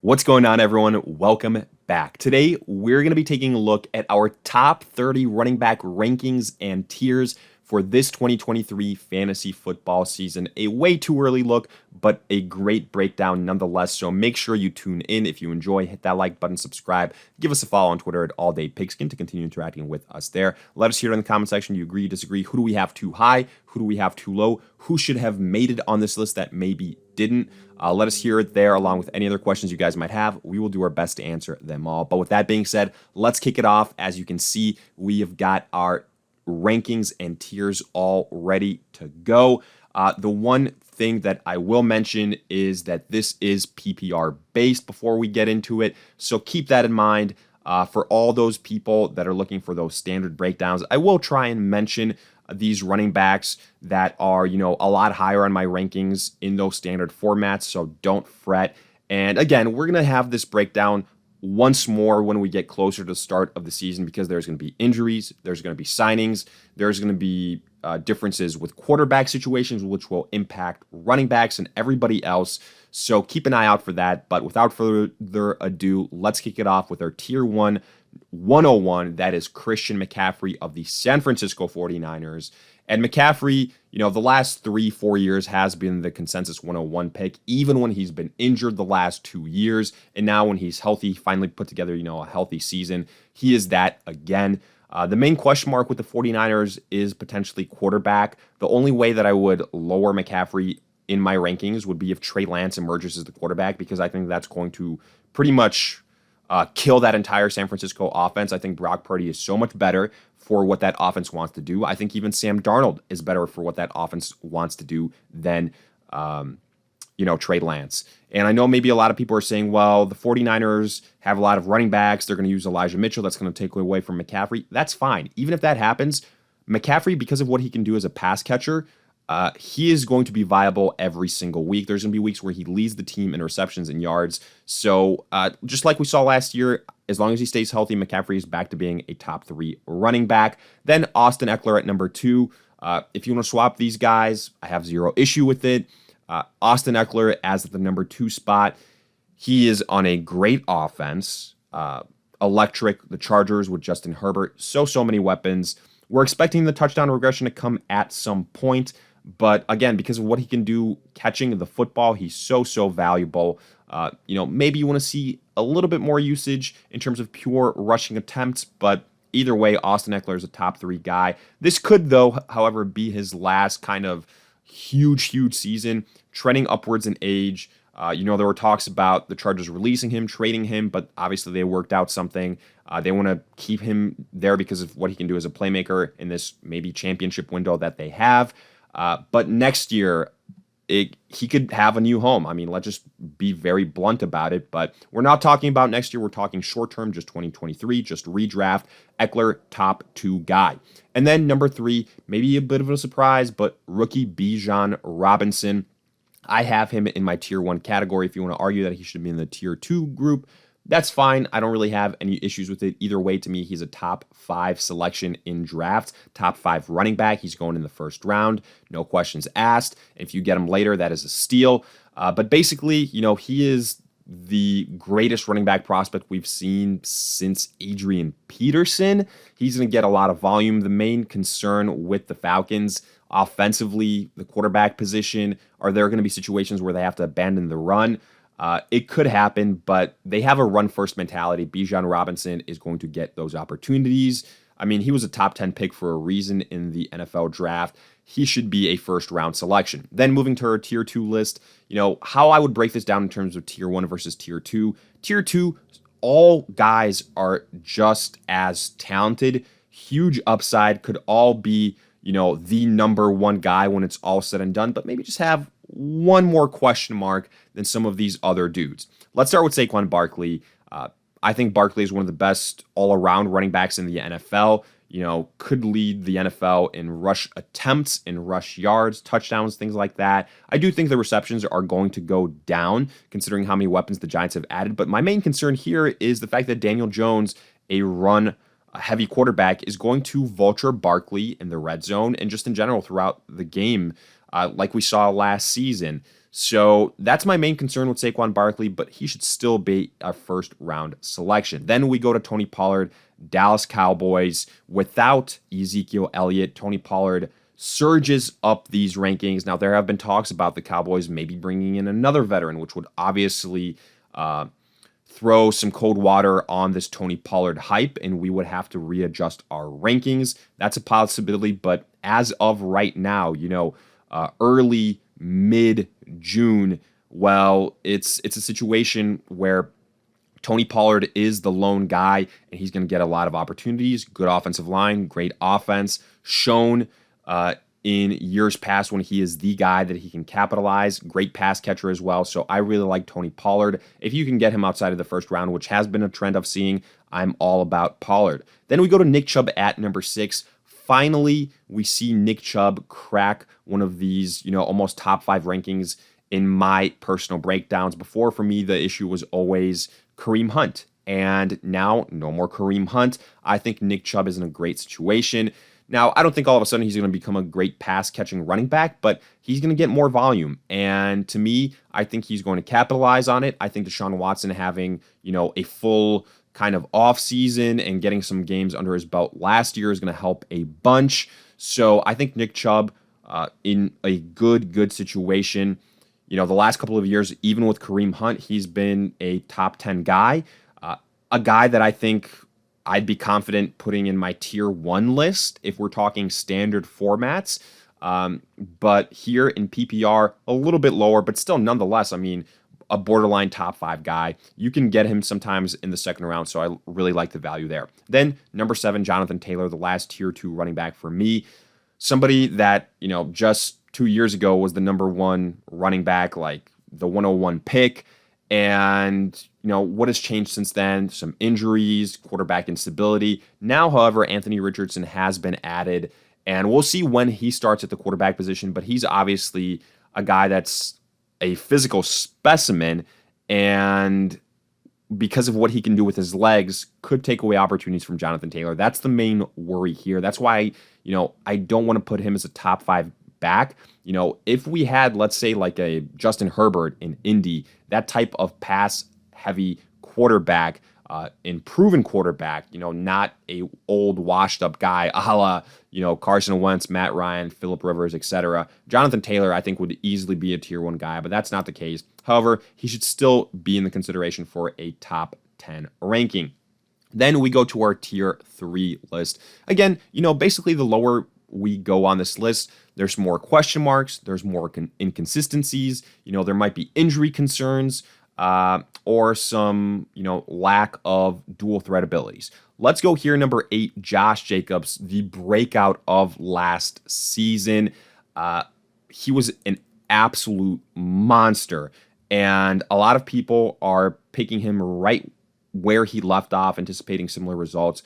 What's going on, everyone? Welcome back. Today, we're going to be taking a look at our top 30 running back rankings and tiers for this 2023 fantasy football season. A way too early look, but a great breakdown nonetheless. So make sure you tune in. If you enjoy, hit that like button, subscribe, give us a follow on Twitter at alldaypigskin to continue interacting with us there. Let us hear in the comment section. Do you agree, disagree? Who do we have too high? Who do we have too low? Who should have made it on this list that maybe didn't? Let us hear it there along with any other questions you guys might have. We will do our best to answer them all. But with that being said, let's kick it off. As you can see, we have got our rankings and tiers all ready to go. The one thing that I will mention is that this is PPR based before we get into it. So keep that in mind. For all those people that are looking for those standard breakdowns, I will try and mention these running backs that are, a lot higher on my rankings in those standard formats. So don't fret. And again, we're going to have this breakdown once more when we get closer to the start of the season, because there's going to be injuries, there's going to be signings, there's going to be differences with quarterback situations, which will impact running backs and everybody else. So keep an eye out for that. But without further ado, let's kick it off with our Tier 1 101. That is Christian McCaffrey of the San Francisco 49ers. And McCaffrey, the last 3-4 years has been the consensus 101 pick, even when he's been injured the last 2 years. And now when he's healthy, finally put together, a healthy season, he is that again. The main question mark with the 49ers is potentially quarterback. The only way that I would lower McCaffrey in my rankings would be if Trey Lance emerges as the quarterback, because I think that's going to pretty much kill that entire San Francisco offense. I think Brock Purdy is so much better for what that offense wants to do. I think even Sam Darnold is better for what that offense wants to do than, Trey Lance. And I know maybe a lot of people are saying, well, the 49ers have a lot of running backs. They're going to use Elijah Mitchell. That's going to take away from McCaffrey. That's fine. Even if that happens, McCaffrey, because of what he can do as a pass catcher, he is going to be viable every single week. There's going to be weeks where he leads the team in receptions and yards. So just like we saw last year, as long as he stays healthy, McCaffrey is back to being a top 3 running back. Then Austin Eckler at number 2. If you want to swap these guys, I have zero issue with it. Austin Eckler as at the number 2 spot. He is on a great offense. Electric, the Chargers with Justin Herbert. So many weapons. We're expecting the touchdown regression to come at some point. But again, because of what he can do catching the football, he's so valuable. Maybe you want to see a little bit more usage in terms of pure rushing attempts, but either way, Austin Eckler is a top 3 guy. This could, though, however, be his last kind of huge season, trending upwards in age. There were talks about the Chargers releasing him, trading him, but obviously they worked out something. They want to keep him there because of what he can do as a playmaker in this maybe championship window that they have. But next year, he could have a new home. I mean, let's just be very blunt about it. But we're not talking about next year. We're talking short term, just 2023, just redraft. Eckler, top 2 guy. And then number 3, maybe a bit of a surprise, but rookie Bijan Robinson. I have him in my tier 1 category. If you want to argue that he should be in the tier 2 group, that's fine. I don't really have any issues with it. Either way, to me, he's a top 5 selection in drafts, top 5 running back. He's going in the first round. No questions asked. If you get him later, that is a steal. But basically, he is the greatest running back prospect we've seen since Adrian Peterson. He's going to get a lot of volume. The main concern with the Falcons offensively, the quarterback position, are there going to be situations where they have to abandon the run? It could happen, but they have a run-first mentality. Bijan Robinson is going to get those opportunities. I mean, he was a top 10 pick for a reason in the NFL draft. He should be a first-round selection. Then moving to our tier 2 list, how I would break this down in terms of tier 1 versus tier 2. Tier 2, all guys are just as talented. Huge upside, could all be, the number 1 guy when it's all said and done, but maybe just have one more question mark than some of these other dudes. Let's start with Saquon Barkley. I think Barkley is one of the best all-around running backs in the NFL. Could lead the NFL in rush attempts, in rush yards, touchdowns, things like that. I do think the receptions are going to go down considering how many weapons the Giants have added. But my main concern here is the fact that Daniel Jones, a run-heavy quarterback, is going to vulture Barkley in the red zone and just in general throughout the game, like we saw last season. So that's my main concern with Saquon Barkley, but he should still be a first-round selection. Then we go to Tony Pollard, Dallas Cowboys. Without Ezekiel Elliott, Tony Pollard surges up these rankings. Now, there have been talks about the Cowboys maybe bringing in another veteran, which would obviously throw some cold water on this Tony Pollard hype, and we would have to readjust our rankings. That's a possibility, but as of right now, early, mid-June, well, it's a situation where Tony Pollard is the lone guy, and he's going to get a lot of opportunities. Good offensive line, great offense, shown in years past when he is the guy that he can capitalize. Great pass catcher as well. So I really like Tony Pollard. If you can get him outside of the first round, which has been a trend of seeing, I'm all about Pollard. Then we go to Nick Chubb at number 6. Finally, we see Nick Chubb crack one of these, almost top 5 rankings in my personal breakdowns. Before, for me, the issue was always Kareem Hunt. And now, no more Kareem Hunt. I think Nick Chubb is in a great situation. Now, I don't think all of a sudden he's going to become a great pass-catching running back, but he's going to get more volume. And to me, I think he's going to capitalize on it. I think Deshaun Watson having, a full kind of off-season and getting some games under his belt last year is going to help a bunch. So I think Nick Chubb in a good situation. The last couple of years, even with Kareem Hunt, he's been a top 10 guy, a guy that I think I'd be confident putting in my tier 1 list if we're talking standard formats. But here in PPR, a little bit lower, but still nonetheless, a borderline top 5 guy. You can get him sometimes in the second round, so I really like the value there. Then number 7, Jonathan Taylor, the last tier 2 running back for me. Somebody that, just 2 years ago was the number 1 running back, like the 101 pick. And, what has changed since then? Some injuries, quarterback instability. Now, however, Anthony Richardson has been added, and we'll see when he starts at the quarterback position, but he's obviously a guy that's a physical specimen, and because of what he can do with his legs, could take away opportunities from Jonathan Taylor. That's the main worry here. That's why, I don't want to put him as a top 5 back. If we had, let's say, like a Justin Herbert in Indy, that type of pass-heavy quarterback, proven quarterback, not a old washed-up guy a la, Carson Wentz, Matt Ryan, Phillip Rivers, etc. Jonathan Taylor, I think, would easily be a tier 1 guy, but that's not the case. However, he should still be in the consideration for a top 10 ranking. Then we go to our tier 3 list. Again, basically the lower we go on this list, there's more question marks, there's more inconsistencies, there might be injury concerns, or some, lack of dual threat abilities. Let's go here, number 8, Josh Jacobs, the breakout of last season. He was an absolute monster, and a lot of people are picking him right where he left off, anticipating similar results.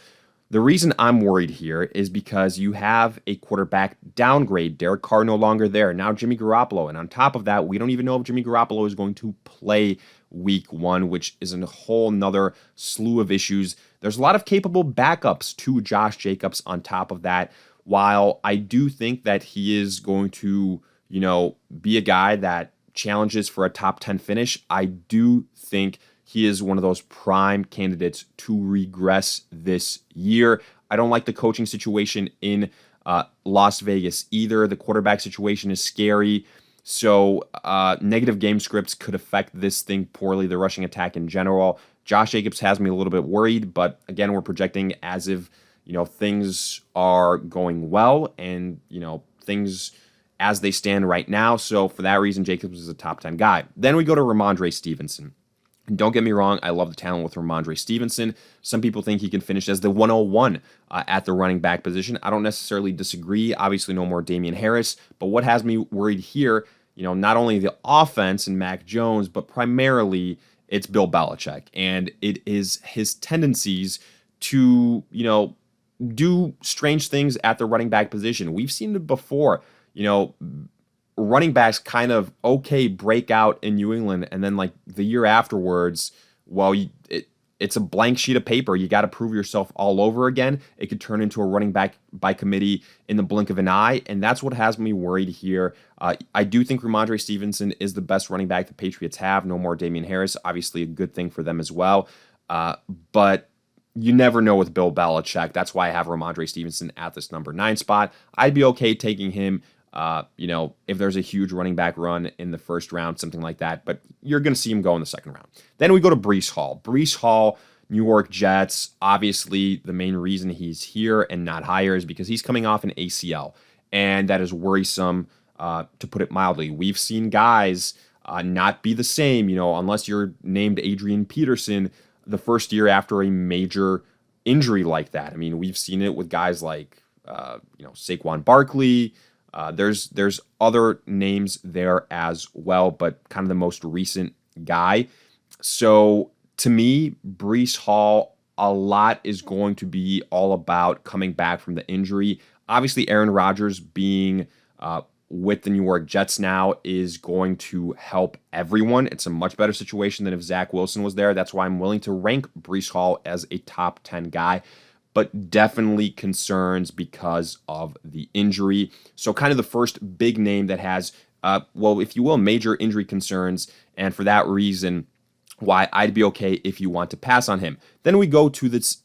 The reason I'm worried here is because you have a quarterback downgrade. Derek Carr no longer there. Now Jimmy Garoppolo. And on top of that, we don't even know if Jimmy Garoppolo is going to play week 1, which is a whole nother slew of issues. There's a lot of capable backups to Josh Jacobs on top of that. While I do think that he is going to, be a guy that challenges for a top 10 finish, I do think he is one of those prime candidates to regress this year. I don't like the coaching situation in Las Vegas either. The quarterback situation is scary. So negative game scripts could affect this thing poorly, the rushing attack in general. Josh Jacobs has me a little bit worried, but again, we're projecting as if, things are going well and, things as they stand right now. So for that reason, Jacobs is a top 10 guy. Then we go to Ramondre Stevenson. Don't get me wrong, I love the talent with Ramondre Stevenson. Some people think he can finish as the 101 at the running back position. I don't necessarily disagree. Obviously, no more Damian Harris. But what has me worried here, not only the offense and Mac Jones, but primarily it's Bill Belichick. And it is his tendencies to, do strange things at the running back position. We've seen it before, running backs kind of break out in New England, and then like the year afterwards, well, it it's a blank sheet of paper. You got to prove yourself all over again. It could turn into a running back by committee in the blink of an eye, and that's what has me worried here. I do think Ramondre Stevenson is the best running back the Patriots have. No more Damian Harris. Obviously, a good thing for them as well. But you never know with Bill Belichick. That's why I have Ramondre Stevenson at this number 9 spot. I'd be okay taking him, if there's a huge running back run in the first round, something like that. But you're going to see him go in the second round. Then we go to Breece Hall. Breece Hall, New York Jets. Obviously, the main reason he's here and not higher is because he's coming off an ACL. And that is worrisome, to put it mildly. We've seen guys not be the same, unless you're named Adrian Peterson the first year after a major injury like that. I mean, we've seen it with guys like, Saquon Barkley. There's other names there as well, but kind of the most recent guy. So to me, Breece Hall, a lot is going to be all about coming back from the injury. Obviously, Aaron Rodgers being with the New York Jets now is going to help everyone. It's a much better situation than if Zach Wilson was there. That's why I'm willing to rank Breece Hall as a top 10 guy, but definitely concerns because of the injury. So kind of the first big name that has, if you will, major injury concerns, and for that reason, why I'd be okay if you want to pass on him. Then we go to this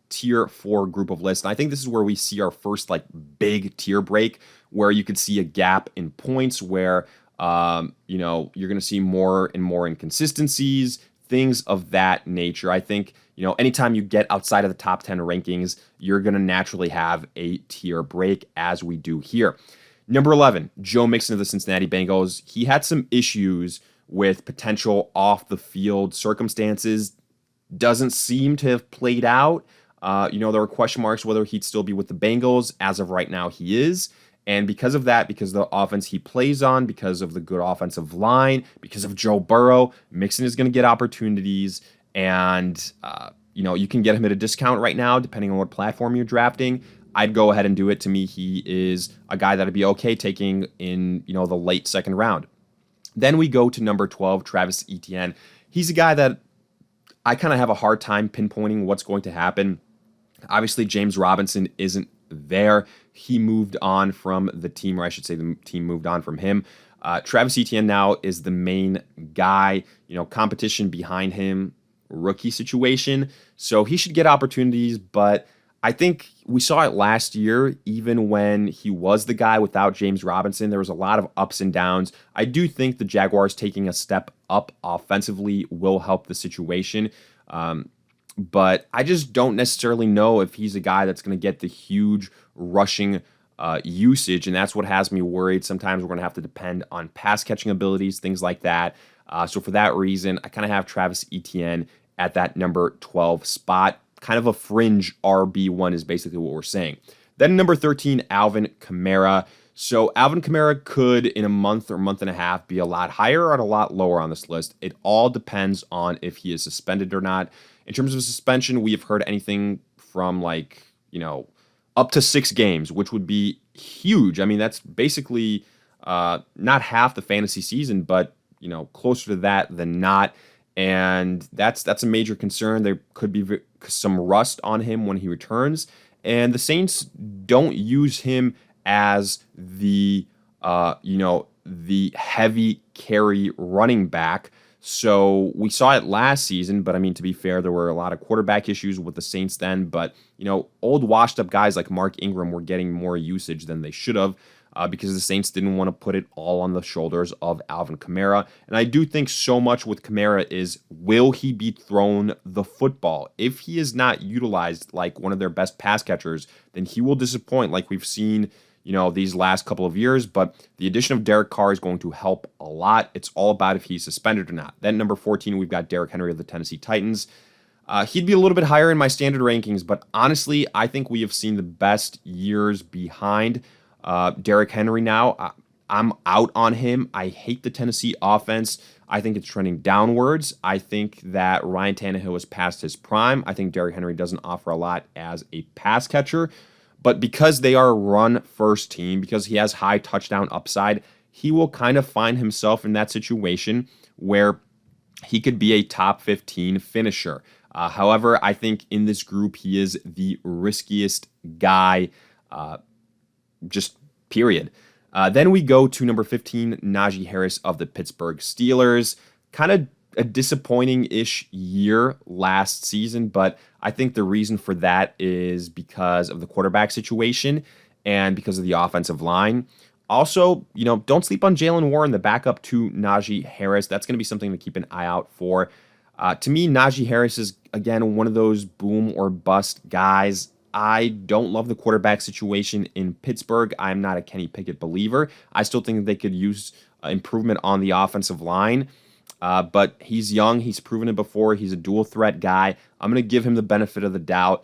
tier 4 group of lists, and I think this is where we see our first big tier break, where you could see a gap in points, where you're going to see more and more inconsistencies, things of that nature. I think anytime you get outside of the top 10 rankings, you're going to naturally have a tier break, as we do here. Number 11, Joe Mixon of the Cincinnati Bengals. He had some issues with potential off the field circumstances. Doesn't seem to have played out. There were question marks whether he'd still be with the Bengals. As of right now, he is. And because of that, because of the offense he plays on, because of the good offensive line, because of Joe Burrow, Mixon is going to get opportunities. And, you can get him at a discount right now, depending on what platform you're drafting. I'd go ahead and do it. To me, he is a guy that I'd be okay taking in, the late second round. Then we go to number 12, Travis Etienne. He's a guy that I kind of have a hard time pinpointing what's going to happen. Obviously, James Robinson isn't there. He moved on from the team, or I should say the team moved on from him. Travis Etienne now is the main guy, competition behind him, rookie situation. So he should get opportunities, but I think we saw it last year, even when he was the guy without James Robinson. There was a lot of ups and downs. I do think the Jaguars taking a step up offensively will help the situation. But I just don't necessarily know if he's a guy that's going to get the huge rushing usage, and that's what has me worried. Sometimes we're going to have to depend on pass catching abilities, things like that. So for that reason, I kind of have Travis Etienne at that number 12 spot. Kind of a fringe RB1 is basically what we're saying. Then number 13, Alvin Kamara. So Alvin Kamara could, in a month or month and a half, be a lot higher or a lot lower on this list. It all depends on if he is suspended or not. In terms of suspension, we have heard anything from up to 6 games, which would be huge. I mean, that's basically not half the fantasy season, but closer to that than not. And that's a major concern. There could be some rust on him when he returns. And the Saints don't use him as the heavy carry running back. So we saw it last season, but I mean, to be fair, there were a lot of quarterback issues with the Saints then. But, old washed up guys like Mark Ingram were getting more usage than they should have because the Saints didn't want to put it all on the shoulders of Alvin Kamara. And I do think so much with Kamara is, will he be thrown the football? If he is not utilized like one of their best pass catchers, then he will disappoint like we've seen these last couple of years, but the addition of Derek Carr is going to help a lot. It's all about if he's suspended or not. Then number 14, we've got Derrick Henry of the Tennessee Titans. He'd be a little bit higher in my standard rankings, but honestly, I think we have seen the best years behind Derrick Henry now. I'm out on him. I hate the Tennessee offense. I think it's trending downwards. I think that Ryan Tannehill is past his prime. I think Derrick Henry doesn't offer a lot as a pass catcher. But because they are a run-first team, because he has high touchdown upside, he will kind of find himself in that situation where he could be a top 15 finisher. However, I think in this group, he is the riskiest guy, just period. Then we go to number 15, Najee Harris of the Pittsburgh Steelers. Kind of a disappointing-ish year last season, but I think the reason for that is because of the quarterback situation and because of the offensive line. Also, don't sleep on Jalen Warren, the backup to Najee Harris. That's going to be something to keep an eye out for. To me, Najee Harris is, again, one of those boom or bust guys. I don't love the quarterback situation in Pittsburgh. I'm not a Kenny Pickett believer. I still think they could use improvement on the offensive line. But he's young. He's proven it before. He's a dual threat guy. I'm going to give him the benefit of the doubt.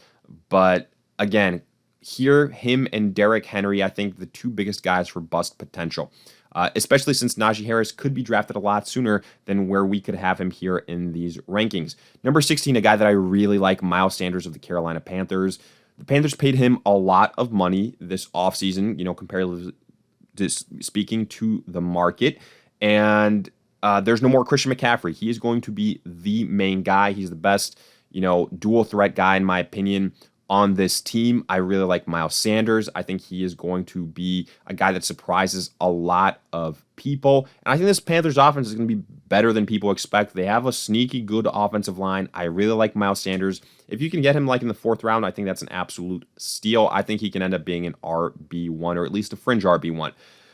But again, here, him and Derrick Henry, I think the two biggest guys for bust potential, especially since Najee Harris could be drafted a lot sooner than where we could have him here in these rankings. Number 16, a guy that I really like, Miles Sanders of the Carolina Panthers. The Panthers paid him a lot of money this offseason, comparatively speaking to the market. And there's no more Christian McCaffrey. He is going to be the main guy. He's the best, dual threat guy, in my opinion, on this team. I really like Miles Sanders. I think he is going to be a guy that surprises a lot of people. And I think this Panthers offense is going to be better than people expect. They have a sneaky good offensive line. I really like Miles Sanders. If you can get him in the 4th round, I think that's an absolute steal. I think he can end up being an RB1 or at least a fringe RB1.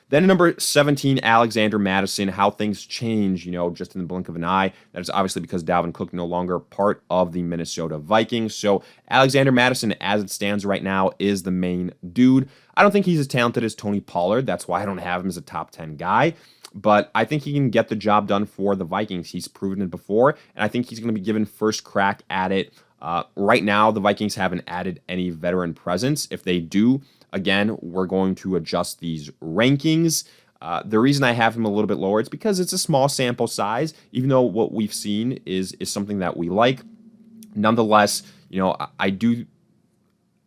Then number 17, Alexander Mattison, how things change, just in the blink of an eye. That is obviously because Dalvin Cook no longer part of the Minnesota Vikings. So Alexander Mattison, as it stands right now, is the main dude. I don't think he's as talented as Tony Pollard. That's why I don't have him as a top 10 guy. But I think he can get the job done for the Vikings. He's proven it before, and I think he's going to be given first crack at it. Right now, the Vikings haven't added any veteran presence. If they do, again, we're going to adjust these rankings. The reason I have him a little bit lower is because it's a small sample size, even though what we've seen is something that we like. Nonetheless, I do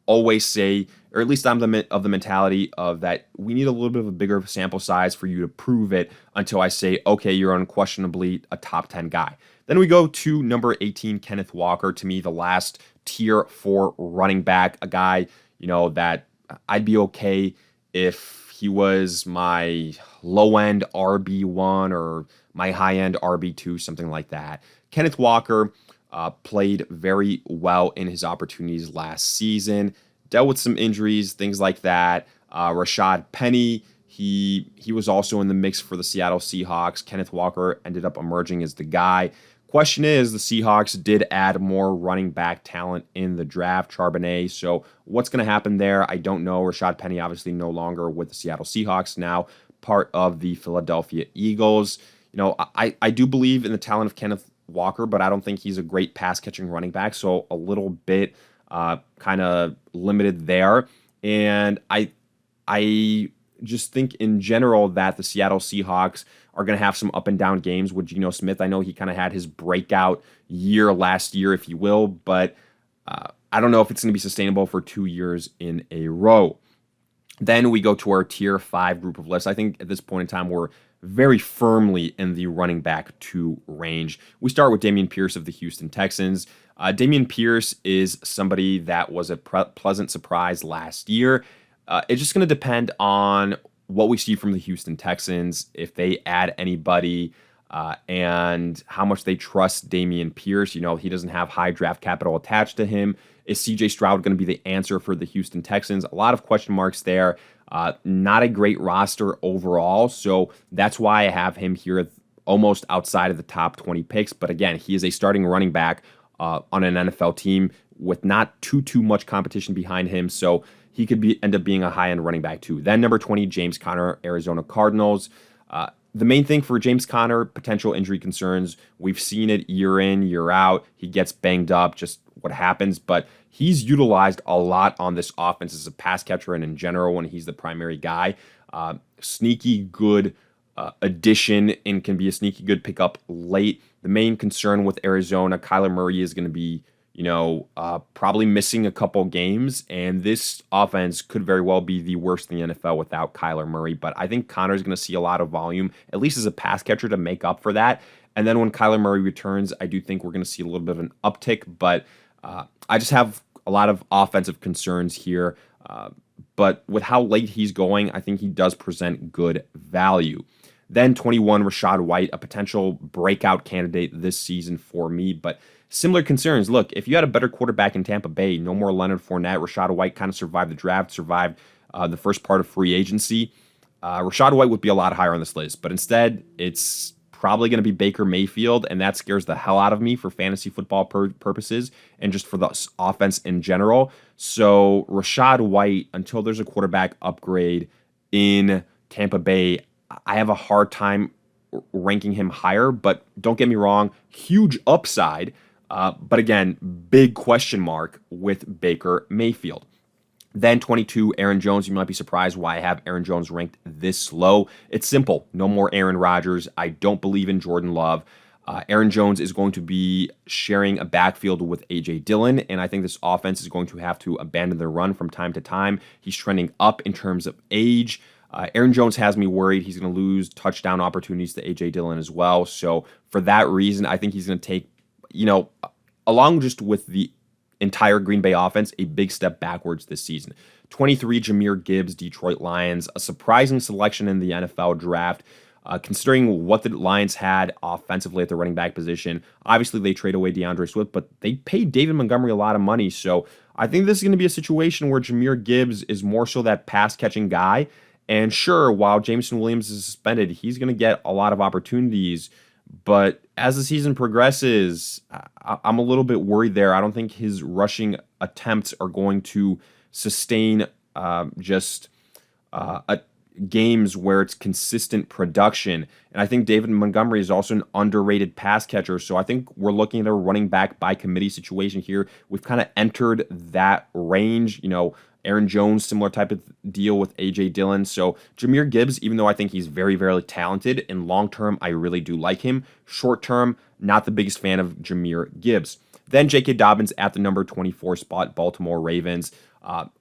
always say, or at least I'm of the mentality of that we need a little bit of a bigger sample size for you to prove it until I say, okay, you're unquestionably a top 10 guy. Then we go to number 18, Kenneth Walker. To me, the last tier 4 running back, a guy, that I'd be okay if he was my low-end RB1 or my high-end RB2, something like that. Kenneth Walker played very well in his opportunities last season, dealt with some injuries, things like that. Rashad Penny, he was also in the mix for the Seattle Seahawks. Kenneth Walker ended up emerging as the guy. Question is, the Seahawks did add more running back talent in the draft, Charbonnet. So what's going to happen there? I don't know. Rashad Penny obviously no longer with the Seattle Seahawks, now part of the Philadelphia Eagles. I do believe in the talent of Kenneth Walker, but I don't think he's a great pass-catching running back. So a little bit kind of limited there. And I just think in general that the Seattle Seahawks are going to have some up and down games with Geno Smith. I know he kind of had his breakout year last year, if you will, but I don't know if it's going to be sustainable for 2 years in a row. Then we go to our tier 5 group of lists. I think at this point in time, we're very firmly in the running back 2 range. We start with Dameon Pierce of the Houston Texans. Dameon Pierce is somebody that was a pleasant surprise last year. It's just going to depend on what we see from the Houston Texans, if they add anybody, and how much they trust Dameon Pierce. He doesn't have high draft capital attached to him. Is CJ Stroud going to be the answer for the Houston Texans? A lot of question marks there. Not a great roster overall, so that's why I have him here almost outside of the top 20 picks. But again, he is a starting running back on an NFL team with not too much competition behind him, so he could end up being a high-end running back too. Then number 20, James Conner, Arizona Cardinals. The main thing for James Conner, potential injury concerns. We've seen it year in, year out. He gets banged up, just what happens. But he's utilized a lot on this offense as a pass catcher and in general when he's the primary guy. Sneaky good addition and can be a sneaky good pickup late. The main concern with Arizona, Kyler Murray is going to be probably missing a couple games, and this offense could very well be the worst in the NFL without Kyler Murray. But I think Connor's going to see a lot of volume, at least as a pass catcher, to make up for that. And then when Kyler Murray returns, I do think we're going to see a little bit of an uptick, but I just have a lot of offensive concerns here. But with how late he's going, I think he does present good value. Then 21, Rachaad White, a potential breakout candidate this season for me, but similar concerns. Look, if you had a better quarterback in Tampa Bay, no more Leonard Fournette, Rachaad White kind of survived the draft, survived the first part of free agency. Rachaad White would be a lot higher on this list, but instead it's probably going to be Baker Mayfield, and that scares the hell out of me for fantasy football purposes and just for the offense in general. So Rachaad White, until there's a quarterback upgrade in Tampa Bay, I have a hard time ranking him higher, but don't get me wrong, huge upside. But again, big question mark with Baker Mayfield. Then 22, Aaron Jones. You might be surprised why I have Aaron Jones ranked this low. It's simple. No more Aaron Rodgers. I don't believe in Jordan Love. Aaron Jones is going to be sharing a backfield with A.J. Dillon, and I think this offense is going to have to abandon the run from time to time. He's trending up in terms of age. Aaron Jones has me worried he's going to lose touchdown opportunities to A.J. Dillon as well. So for that reason, I think he's going to take, along just with the entire Green Bay offense, a big step backwards this season. 23, Jahmyr Gibbs, Detroit Lions, a surprising selection in the NFL draft. Considering what the Lions had offensively at the running back position, obviously they trade away DeAndre Swift, but they paid David Montgomery a lot of money. So I think this is going to be a situation where Jahmyr Gibbs is more so that pass-catching guy. And sure, while Jameson Williams is suspended, he's going to get a lot of opportunities. But as the season progresses, I'm a little bit worried there. I don't think his rushing attempts are going to sustain games where it's consistent production. And I think David Montgomery is also an underrated pass catcher. So I think we're looking at a running back by committee situation here. We've kind of entered that range. Aaron Jones, similar type of deal with A.J. Dillon. So Jahmyr Gibbs, even though I think he's very, very talented, in long term, I really do like him. Short term, not the biggest fan of Jahmyr Gibbs. Then J.K. Dobbins at the number 24 spot, Baltimore Ravens.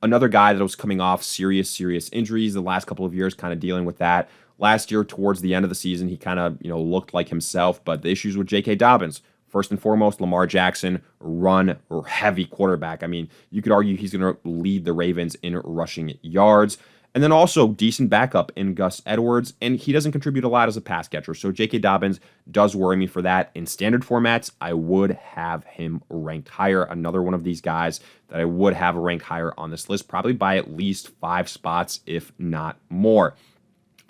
Another guy that was coming off serious injuries the last couple of years, kind of dealing with that. Last year, towards the end of the season, he kind of looked like himself, but the issues with J.K. Dobbins, first and foremost, Lamar Jackson, run-heavy quarterback. I mean, you could argue he's going to lead the Ravens in rushing yards. And then also decent backup in Gus Edwards, and he doesn't contribute a lot as a pass catcher. So J.K. Dobbins does worry me for that. In standard formats, I would have him ranked higher. Another one of these guys that I would have ranked higher on this list, probably by at least 5 spots, if not more.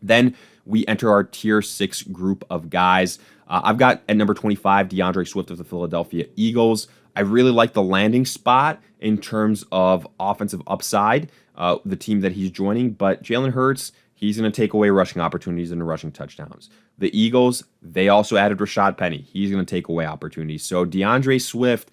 Then we enter our tier 6 group of guys. I've got at number 25, DeAndre Swift of the Philadelphia Eagles. I really like the landing spot in terms of offensive upside, the team that he's joining. But Jalen Hurts, he's going to take away rushing opportunities and rushing touchdowns. The Eagles, they also added Rashad Penny. He's going to take away opportunities. So DeAndre Swift,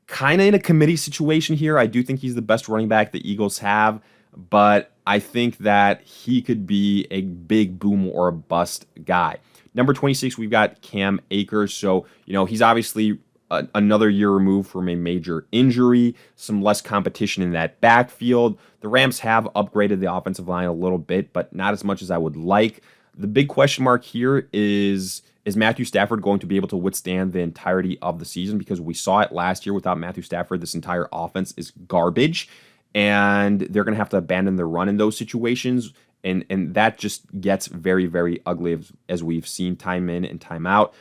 kind of in a committee situation here. I do think he's the best running back the Eagles have, but I think that he could be a big boom or a bust guy. Number 26, we've got Cam Akers. So, he's obviously another year removed from a major injury, some less competition in that backfield. The Rams have upgraded the offensive line a little bit, but not as much as I would like. The big question mark here is Matthew Stafford going to be able to withstand the entirety of the season? Because we saw it last year without Matthew Stafford. This entire offense is garbage, and they're going to have to abandon the run in those situations. And that just gets very, very ugly as we've seen time in and time out.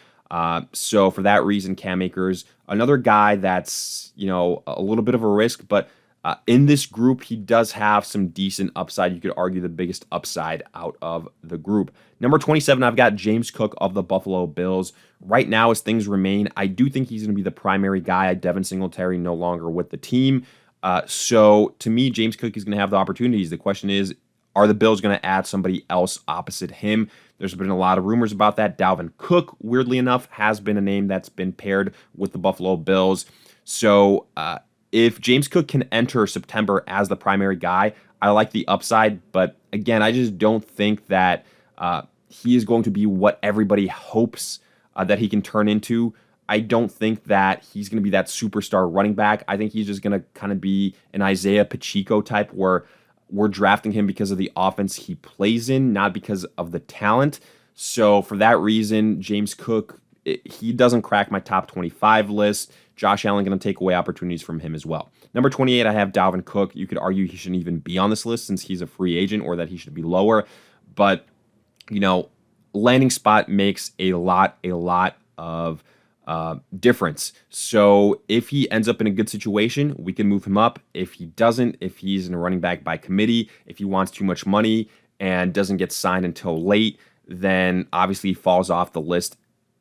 So for that reason, Cam Akers, another guy that's, a little bit of a risk, but in this group, he does have some decent upside. You could argue the biggest upside out of the group. Number 27, I've got James Cook of the Buffalo Bills. Right now, as things remain, I do think he's going to be the primary guy. Devin Singletary no longer with the team. So to me, James Cook is going to have the opportunities. The question is, are the Bills going to add somebody else opposite him? There's been a lot of rumors about that. Dalvin Cook, weirdly enough, has been a name that's been paired with the Buffalo Bills. So if James Cook can enter September as the primary guy, I like the upside. But again, I just don't think that he is going to be what everybody hopes that he can turn into. I don't think that he's going to be that superstar running back. I think he's just going to kind of be an Isaiah Pacheco type where we're drafting him because of the offense he plays in, not because of the talent. So for that reason, James Cook, he doesn't crack my top 25 list. Josh Allen going to take away opportunities from him as well. Number 28, I have Dalvin Cook. You could argue he shouldn't even be on this list since he's a free agent, or that he should be lower. But, landing spot makes a lot of difference. So if he ends up in a good situation, we can move him up. If he doesn't, if he's in a running back by committee, if he wants too much money and doesn't get signed until late, then obviously he falls off the list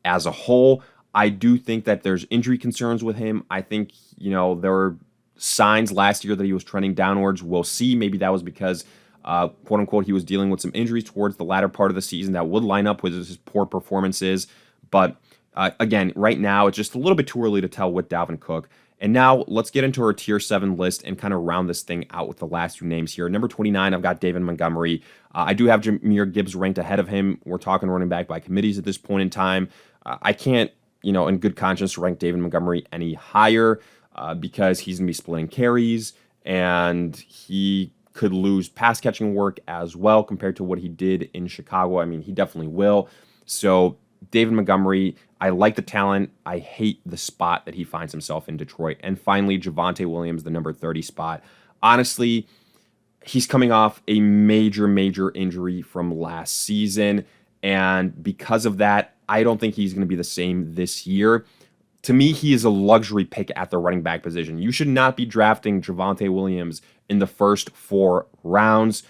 as a whole. I do think that there's injury concerns with him. I think, there were signs last year that he was trending downwards. We'll see. Maybe that was because, quote unquote, he was dealing with some injuries towards the latter part of the season that would line up with his poor performances. But again, right now, it's just a little bit too early to tell with Dalvin Cook. And now let's get into our tier 7 list and kind of round this thing out with the last two names here. Number 29, I've got David Montgomery. I do have Jahmyr Gibbs ranked ahead of him. We're talking running back by committees at this point in time. I can't, in good conscience, rank David Montgomery any higher because he's going to be splitting carries and he could lose pass catching work as well compared to what he did in Chicago. I mean, he definitely will. So David Montgomery, I like the talent. I hate the spot that he finds himself in Detroit. And finally, Javonte Williams, the number 30 spot. Honestly, he's coming off a major injury from last season. And because of that, I don't think he's going to be the same this year. To me, he is a luxury pick at the running back position. You should not be drafting Javonte Williams in the first 4 rounds.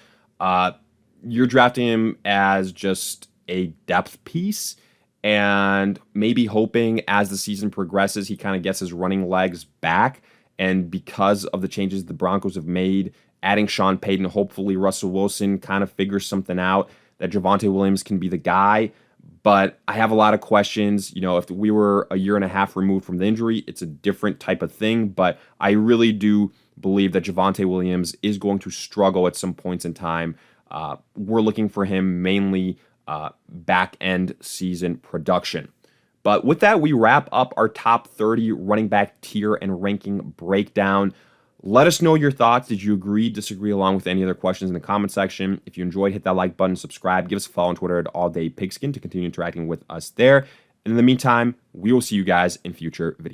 You're drafting him as just a depth piece and maybe hoping as the season progresses, he kind of gets his running legs back. And because of the changes the Broncos have made, adding Sean Payton, hopefully Russell Wilson kind of figures something out that Javonte Williams can be the guy. But I have a lot of questions. If we were a year and a half removed from the injury, it's a different type of thing. But I really do believe that Javonte Williams is going to struggle at some points in time. We're looking for him mainly back-end season production. But with that, we wrap up our top 30 running back tier and ranking breakdown. Let us know your thoughts. Did you agree, disagree, along with any other questions in the comment section? If you enjoyed, hit that like button, subscribe, give us a follow on Twitter at alldaypigskin to continue interacting with us there. And in the meantime, we will see you guys in future videos.